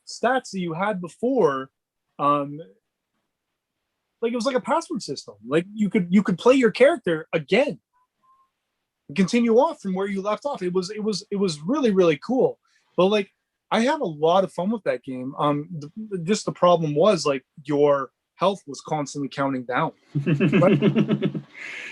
stats that you had before. Like it was like a password system. Like you could play your character again and continue off from where you left off. It was really, really cool. But like I had a lot of fun with that game. Just the problem was like your health was constantly counting down.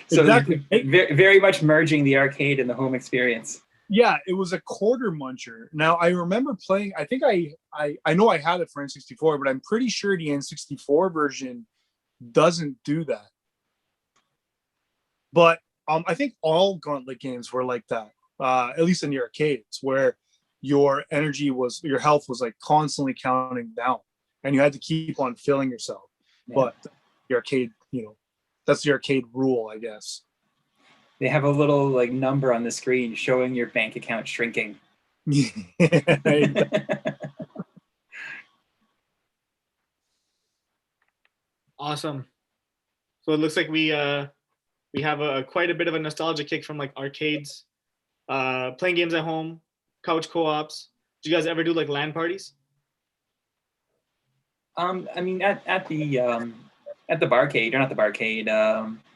So exactly. Very much merging the arcade and the home experience. Yeah, it was a quarter muncher. Now I remember playing. I think I know I had it for N64, but I'm pretty sure the N64 version doesn't do that. But I think all Gauntlet games were like that, at least in the arcades, where your health was like constantly counting down, and you had to keep on filling yourself. Yeah. But the arcade, that's the arcade rule, I guess. They have a little like number on the screen showing your bank account shrinking. Awesome. So it looks like we have quite a bit of a nostalgia kick from like arcades, playing games at home, couch co-ops. Did you guys ever do like LAN parties? I mean, at the barcade, or not the barcade,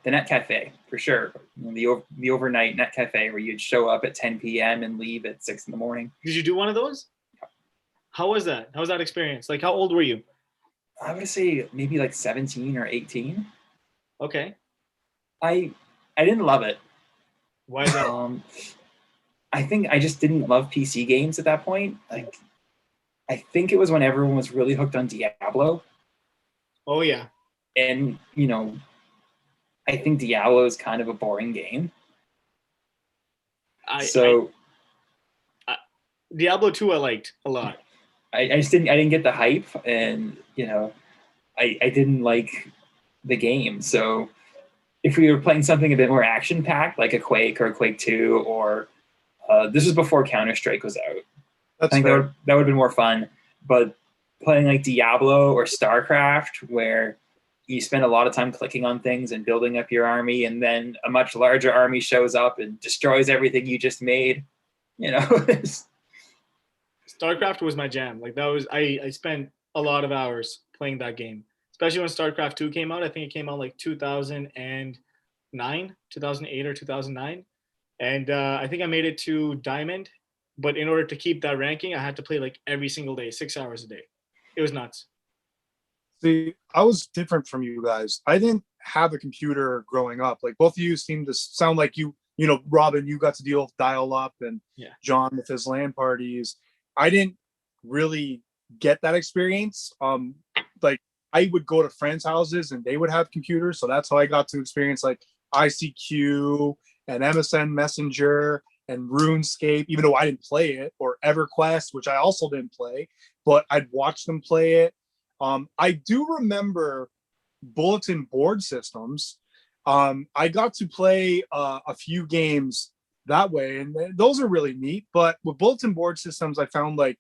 the net cafe for sure. The overnight net cafe where you'd show up at 10 p.m. and leave at 6 in the morning. Did you do one of those? How was that? How was that experience? Like, how old were you? I would say maybe like 17 or 18. Okay. I didn't love it. Why is that? I think I just didn't love PC games at that point. Like, I think it was when everyone was really hooked on Diablo. Oh yeah. And I think Diablo is kind of a boring game. Diablo 2 I liked a lot. I didn't get the hype, and I didn't like the game. So if we were playing something a bit more action packed, like a Quake or a Quake 2, or this was before Counter-Strike was out. I think that would have been more fun. But playing like Diablo or StarCraft, where you spend a lot of time clicking on things and building up your army, and then a much larger army shows up and destroys everything you just made. You know, StarCraft was my jam. Like that was I spent a lot of hours playing that game, especially when StarCraft 2 came out. I think it came out like 2009, 2008 or 2009. And I think I made it to Diamond, but in order to keep that ranking, I had to play like every single day, 6 hours a day. It was nuts. See, I was different from you guys. I didn't have a computer growing up. Like both of you seem to sound like you know, Robin, you got to deal with dial up, and Yeah. John with his LAN parties. I didn't really get that experience. Like I would go to friends' houses and they would have computers, so that's how I got to experience like ICQ and MSN Messenger and RuneScape, even though I didn't play it, or EverQuest, which I also didn't play, but I'd watch them play it. I do remember bulletin board systems. I got to play a few games that way, and those are really neat. But with bulletin board systems, I found like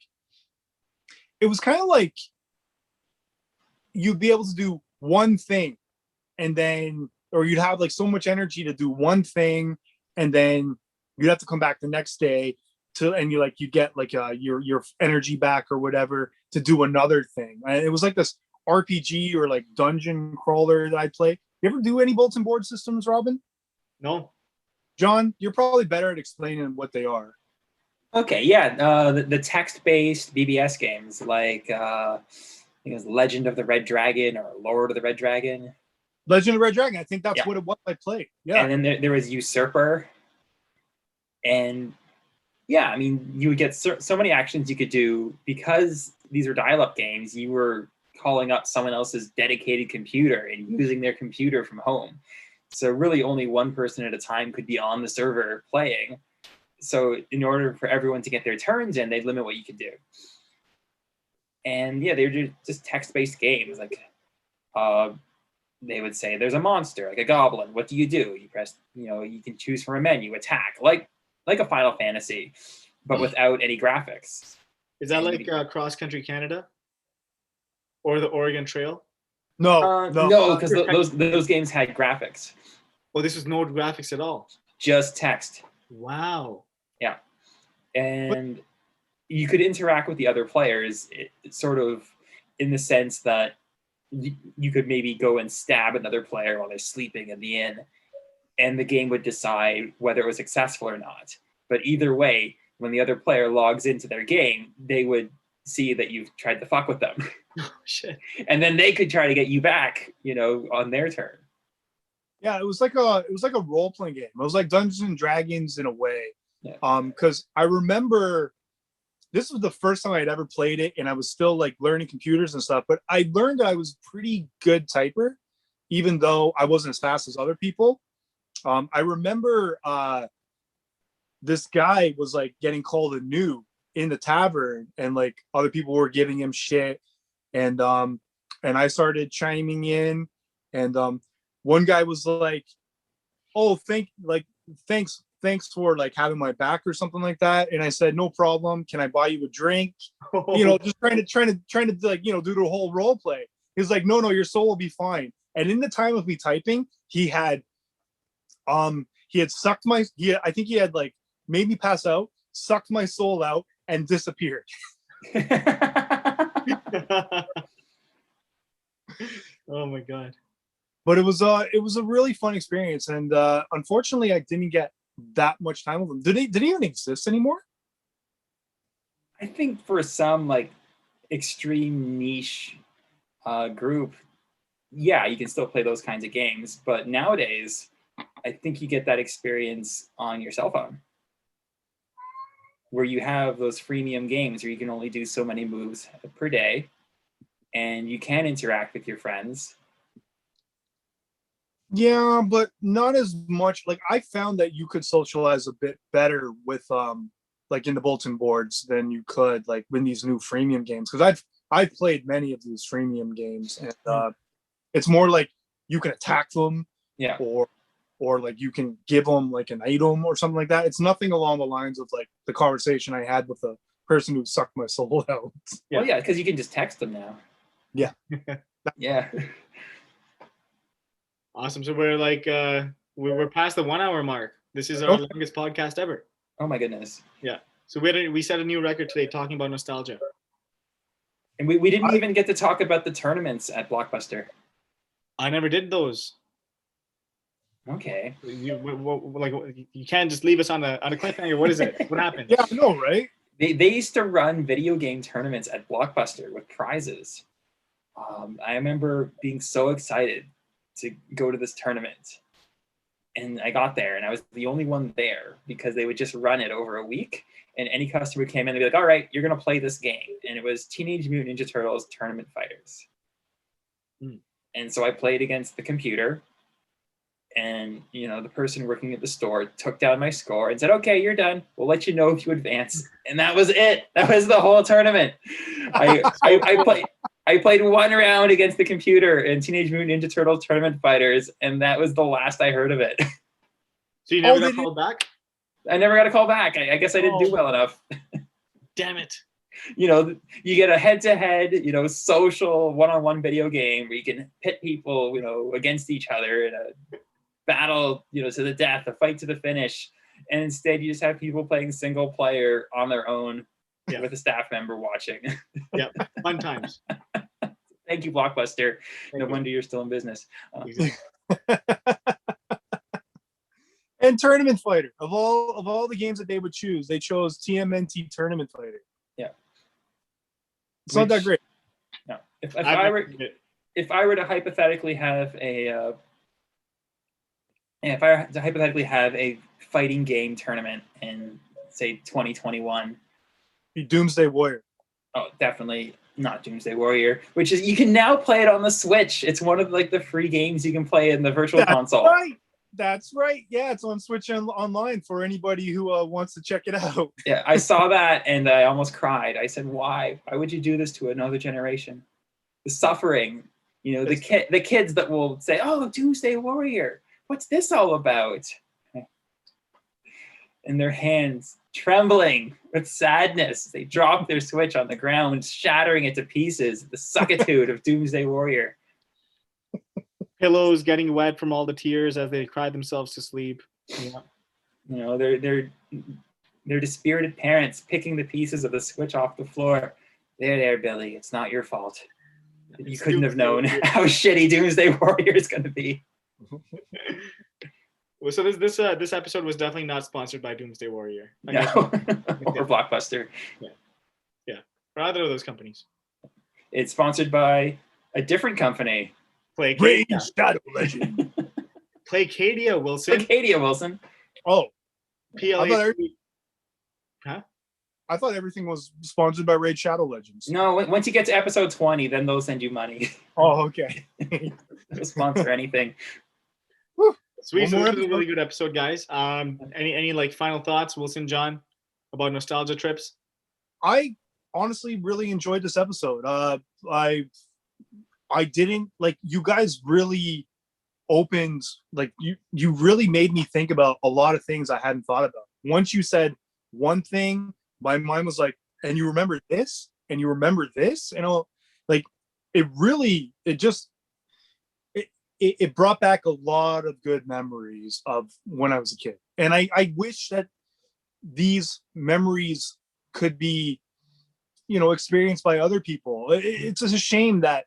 it was kind of like you'd be able to do one thing, and then, or you'd have like so much energy to do one thing, and then you'd have to come back the next day to, and you get like your energy back or whatever to do another thing. And it was like this RPG or like dungeon crawler that I played. You ever do any bulletin board systems, Robin? No. John, you're probably better at explaining what they are. Okay, yeah, the text-based BBS games like I think it was Legend of the Red Dragon or Lord of the Red Dragon. Legend of the Red Dragon. I think that's Yeah. what it was I played. Yeah. And then there was Usurper. And yeah, I mean, you would get so many actions you could do because these are dial-up games. You were calling up someone else's dedicated computer and using their computer from home. So really only one person at a time could be on the server playing. So in order for everyone to get their turns in, they'd limit what you could do. And yeah, they were just text-based games. Like they would say, there's a monster, like a goblin. What do? You press, you can choose from a menu, attack, like a Final Fantasy, but without any graphics. Is that like Cross Country Canada? Or the Oregon Trail? No, no, because those games had graphics. Oh, this was no graphics at all. Just text. Wow. Yeah, and you could interact with the other players, sort of in the sense that you could maybe go and stab another player while they're sleeping in the inn, and the game would decide whether it was successful or not. But either way, when the other player logs into their game, they would see that you've tried to fuck with them. Oh, shit. And then they could try to get you back, on their turn. Yeah, it was like a role-playing game. It was like Dungeons and Dragons in a way. Yeah. Because I remember this was the first time I'd ever played it, and I was still like learning computers and stuff. But I learned that I was a pretty good typer, even though I wasn't as fast as other people. I remember this guy was like getting called a noob in the tavern, and like other people were giving him shit, and I started chiming in, and one guy was like, "Oh, thanks for like having my back," or something like that, and I said, "No problem. Can I buy you a drink?" Just trying to like do the whole role play. He's like, "No, your soul will be fine." And in the time of me typing, he had sucked I think he had like made me pass out, sucked my soul out, and disappeared. Oh my god. But it was a really fun experience, and unfortunately I didn't get that much time with them. Did he even exist anymore? I think for some like extreme niche group, yeah, you can still play those kinds of games. But nowadays, I think you get that experience on your cell phone, where you have those freemium games where you can only do so many moves per day, and you can interact with your friends. Yeah, but not as much. Like I found that you could socialize a bit better with like in the bulletin boards than you could like in these new freemium games, because I've played many of these freemium games, and it's more like you can attack them, yeah, or like you can give them like an item or something like that. It's nothing along the lines of like the conversation I had with a person who sucked my soul out. Well, yeah, because you can just text them now. Yeah. Yeah. Awesome. So we're like we're past the 1 hour mark. This is our longest podcast ever. Oh my goodness. Yeah. So we set a new record today talking about nostalgia. And we didn't even get to talk about the tournaments at Blockbuster. I never did those. Okay. You can't just leave us on a cliffhanger. What is it? What happened? Yeah, I know, right? They used to run video game tournaments at Blockbuster with prizes. I remember being so excited to go to this tournament. And I got there and I was the only one there because they would just run it over a week. And any customer came in, they'd be like, all right, you're going to play this game. And it was Teenage Mutant Ninja Turtles Tournament Fighters. And so I played against the computer. And, the person working at the store took down my score and said, okay, you're done. We'll let you know if you advance. And that was it. That was the whole tournament. I played one round against the computer in Teenage Mutant Ninja Turtles Tournament Fighters, and that was the last I heard of it. So you never got called back? I never got a call back. I guess I didn't do well enough. Damn it. You get a head-to-head, social one-on-one video game where you can pit people, against each other in a battle, to the death, a fight to the finish. And instead you just have people playing single player on their own with a staff member watching. Yeah, fun times. Thank you, Blockbuster. No wonder you're still in business. And Tournament Fighter. Of all the games that they would choose, they chose TMNT Tournament Fighter. Yeah. It's not that great. No. If I were to hypothetically have a fighting game tournament in, say, 2021, be Doomsday Warrior. Oh, definitely not Doomsday Warrior, which is, you can now play it on the Switch. It's one of the free games you can play in the virtual console. That's right. Yeah, it's on Switch online for anybody who wants to check it out. Yeah, I saw that and I almost cried. I said, why? Why would you do this to another generation? The suffering, the kids that will say, oh, Doomsday Warrior, what's this all about? And their hands trembling with sadness, they drop their Switch on the ground, shattering it to pieces. The suckitude of Doomsday Warrior. Pillows getting wet from all the tears as they cry themselves to sleep. Yeah. They're dispirited parents picking the pieces of the Switch off the floor. There, Billy. It's not your fault. You couldn't have known how shitty Doomsday Warrior is going to be. Well, so this episode was definitely not sponsored by Doomsday Warrior. No. Or Blockbuster. Yeah. Or either of those companies. It's sponsored by a different company. Placadia. Shadow Legend. Placadia, Wilson. Placadia, Wilson. Oh. PLA. I thought everything was sponsored by Raid Shadow Legends. No, once you get to episode 20, then they'll send you money. Oh, okay. They'll sponsor anything. Sweet. So this was a really good episode, guys. Any final thoughts, Wilson, John, about nostalgia trips? I honestly really enjoyed this episode. I didn't you guys really opened, you really made me think about a lot of things I hadn't thought about. Once you said one thing, my mind was like, and you remember this, and you remember this, and it brought back a lot of good memories of when I was a kid. And I wish that these memories could be, experienced by other people. It's just a shame that,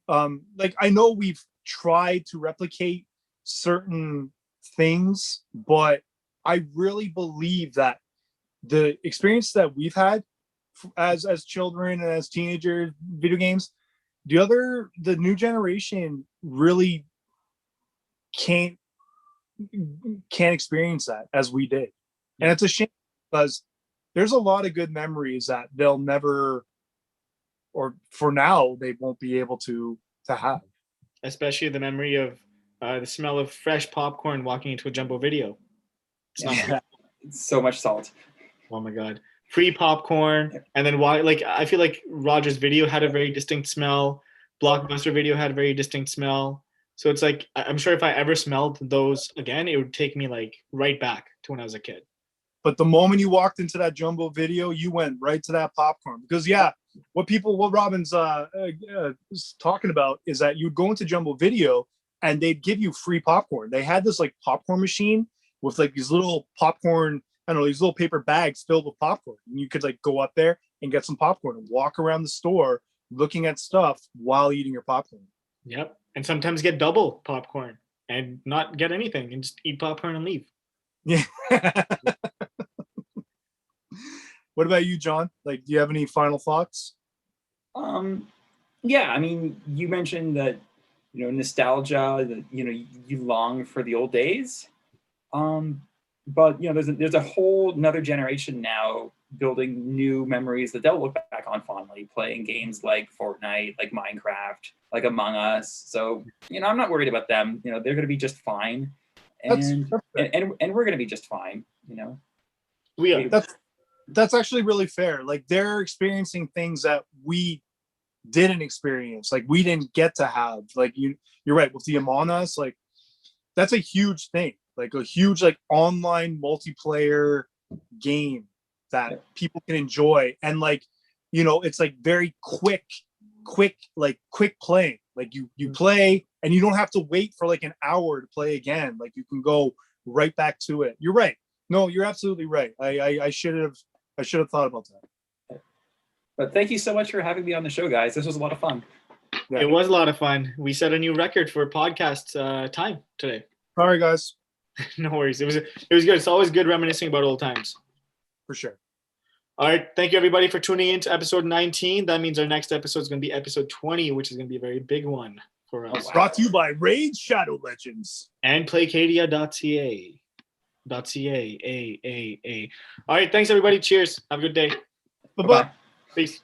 I know we've tried to replicate certain things, but I really believe that the experience that we've had as children and as teenagers, video games, the new generation really can't experience that as we did. And it's a shame because there's a lot of good memories that they'll never, or for now, they won't be able to have. Especially the memory of the smell of fresh popcorn walking into a Jumbo Video. It's so much salt. Oh my God. Free popcorn. And then I feel like Rogers Video had a very distinct smell. Blockbuster Video had a very distinct smell. So it's I'm sure if I ever smelled those again, it would take me right back to when I was a kid. But the moment you walked into that Jumbo Video, you went right to that popcorn. Because what Robin's is talking about is that you'd go into Jumbo Video and they'd give you free popcorn. They had this like popcorn machine with like these little popcorn, I don't know, these little paper bags filled with popcorn. And you could like go up there and get some popcorn and walk around the store looking at stuff while eating your popcorn. Yep. And sometimes get double popcorn and not get anything and just eat popcorn and leave. Yeah. What about you, John? Like, do you have any final thoughts? Yeah, I mean, you mentioned that, nostalgia, that, you long for the old days. But, there's a whole another generation now building new memories that they'll look back on fondly, playing games like Fortnite, like Minecraft, like Among Us. So, I'm not worried about them. They're going to be just fine. And we're going to be just fine, We are. That's actually really fair. Like, they're experiencing things that we didn't experience, like we didn't get to have. Like you're right with the Among Us, like that's a huge thing, like a huge like online multiplayer game that people can enjoy. And like, it's like very quick playing. Like you play and you don't have to wait for like an hour to play again. Like you can go right back to it. You're right. No, you're absolutely right. I should have thought about that. But thank you so much for having me on the show, guys. This was a lot of fun. Yeah. It was a lot of fun. We set a new record for podcast time today. Sorry, guys. No worries. It was good. It's always good reminiscing about old times. For sure. All right. Thank you, everybody, for tuning in to episode 19. That means our next episode is going to be episode 20, which is going to be a very big one for us. Brought to you by Raid Shadow Legends. And Playcadia.ca. .ca. All right. Thanks, everybody. Cheers. Have a good day. Bye-bye. Peace.